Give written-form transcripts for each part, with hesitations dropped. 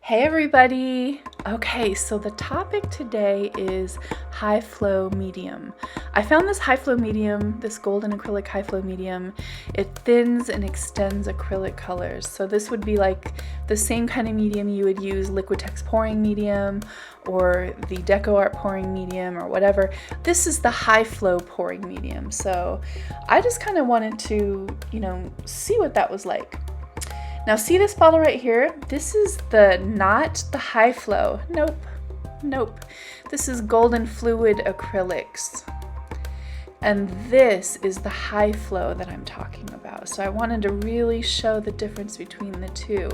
Hey everybody! Okay, so the topic today is high flow medium. I found this high flow medium, this golden acrylic high flow medium. It thins and extends acrylic colors. So this would be like the same kind of medium you would use Liquitex pouring medium or the Deco Art pouring medium or whatever. This is the high flow pouring medium. So I just kind of wanted to, see what that was like. Now see this bottle right here? This is not the high flow. Nope. This is golden fluid acrylics. And this is the high flow that I'm talking about. So I wanted to really show the difference between the two.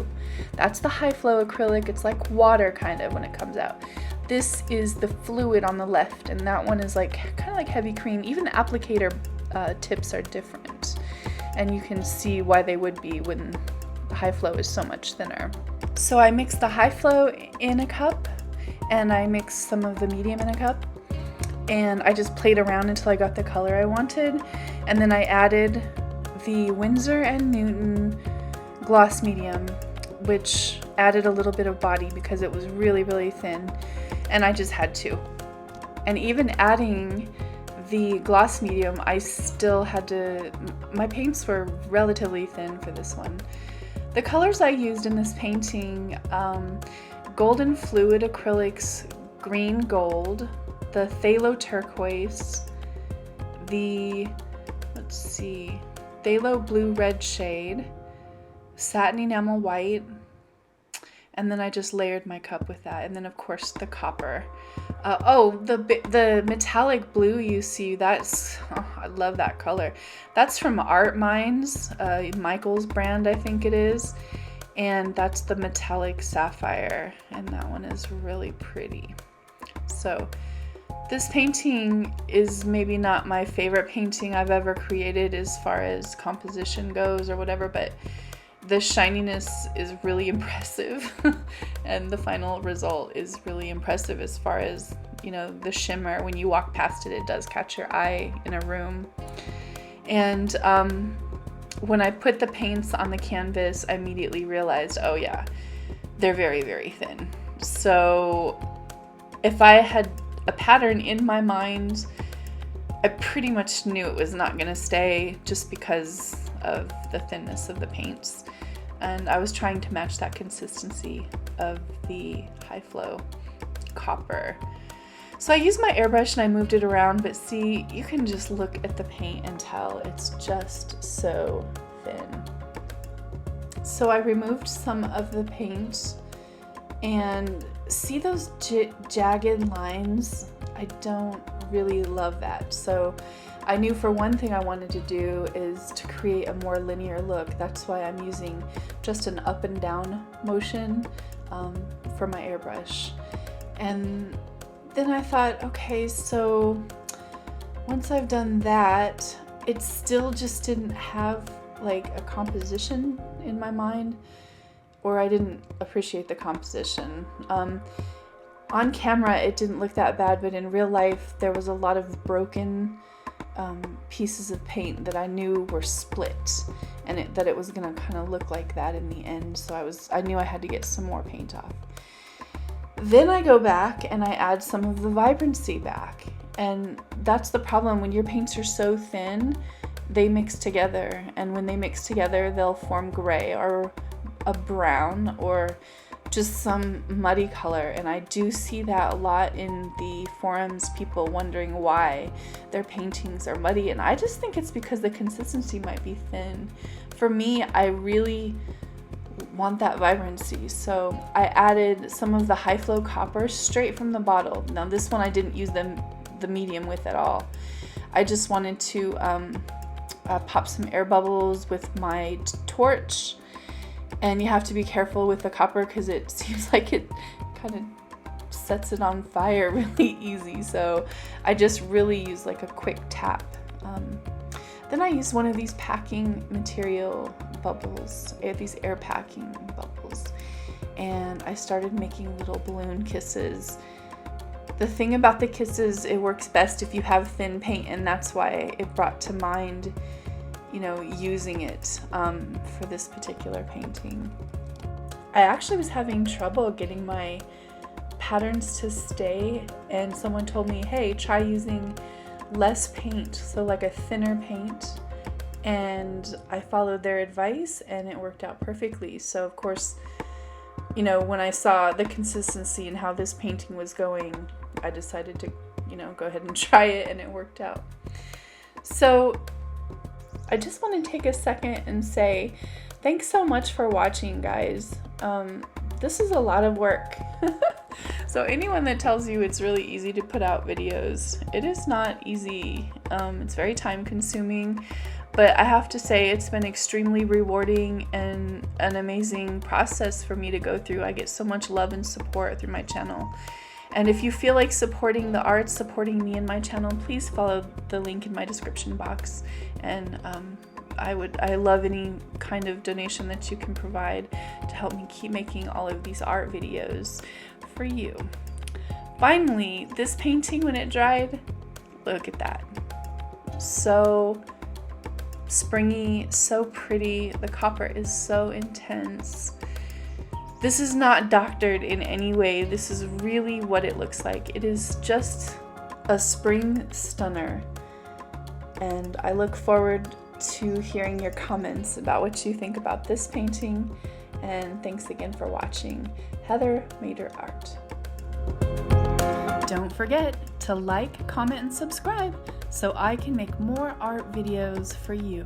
That's the high flow acrylic. It's like water kind of when it comes out. This is the fluid on the left, and that one is kind of like heavy cream. Even the applicator tips are different. And you can see why they would be when the high flow is so much thinner. So I mixed the high flow in a cup, and I mixed some of the medium in a cup, and I just played around until I got the color I wanted. And then I added the Winsor & Newton gloss medium, which added a little bit of body because it was really, really thin, and I just had to. And even adding the gloss medium, I still had to, my paints were relatively thin for this one. The colors I used in this painting, golden fluid acrylics, green gold, the phthalo turquoise, the, phthalo blue red shade, satin enamel white, and then I just layered my cup with that. And then of course the copper. The metallic blue you see, I love that color. That's from Art Minds, Michael's brand, I think it is. And that's the metallic sapphire, and that one is really pretty. So this painting is maybe not my favorite painting I've ever created as far as composition goes or whatever, but the shininess is really impressive and the final result is really impressive as far as, the shimmer. When you walk past it, it does catch your eye in a room. And when I put the paints on the canvas, I immediately realized, oh yeah, they're very, very thin. So if I had a pattern in my mind, I pretty much knew it was not going to stay just because of the thinness of the paints. And I was trying to match that consistency of the high flow copper. So I used my airbrush and I moved it around, but see, you can just look at the paint and tell it's just so thin. So I removed some of the paint, and see those jagged lines? I don't really love that. So I knew for one thing I wanted to do is to create a more linear look. That's why I'm using just an up and down motion for my airbrush. And then I thought, okay, so once I've done that, it still just didn't have like a composition in my mind, or I didn't appreciate the composition. On camera, it didn't look that bad, but in real life, there was a lot of broken pieces of paint that I knew were split, and that it was gonna kind of look like that in the end. So I knew I had to get some more paint off. Then I go back and I add some of the vibrancy back, and that's the problem. When your paints are so thin, they mix together, and when they mix together, they'll form gray or a brown or just some muddy color. And I do see that a lot in the forums, people wondering why their paintings are muddy, and I just think it's because the consistency might be thin. For me, I really want that vibrancy, so I added some of the high flow copper straight from the bottle. Now this one I didn't use the medium with at all. I just wanted to pop some air bubbles with my torch. And you have to be careful with the copper because it seems like it kind of sets it on fire really easy. So I just really use like a quick tap. Then I used one of these packing material bubbles, these air packing bubbles. And I started making little balloon kisses. The thing about the kisses, it works best if you have thin paint, and that's why it brought to mind using it for this particular painting. I actually was having trouble getting my patterns to stay, and someone told me, hey, try using less paint, so like a thinner paint, and I followed their advice and it worked out perfectly. So of course, you know, when I saw the consistency and how this painting was going, I decided to, you know, go ahead and try it, and it worked out. So I just want to take a second and say thanks so much for watching, guys. This is a lot of work. So anyone that tells you it's really easy to put out videos, it is not easy. It's very time consuming, but I have to say it's been extremely rewarding and an amazing process for me to go through. I get so much love and support through my channel. And if you feel like supporting the art, supporting me and my channel, please follow the link in my description box. And I love any kind of donation that you can provide to help me keep making all of these art videos for you. Finally, this painting, when it dried, look at that. So springy, so pretty. The copper is so intense. This is not doctored in any way. This is really what it looks like. It is just a spring stunner. And I look forward to hearing your comments about what you think about this painting. And thanks again for watching Heather Mader Art. Don't forget to like, comment, and subscribe so I can make more art videos for you.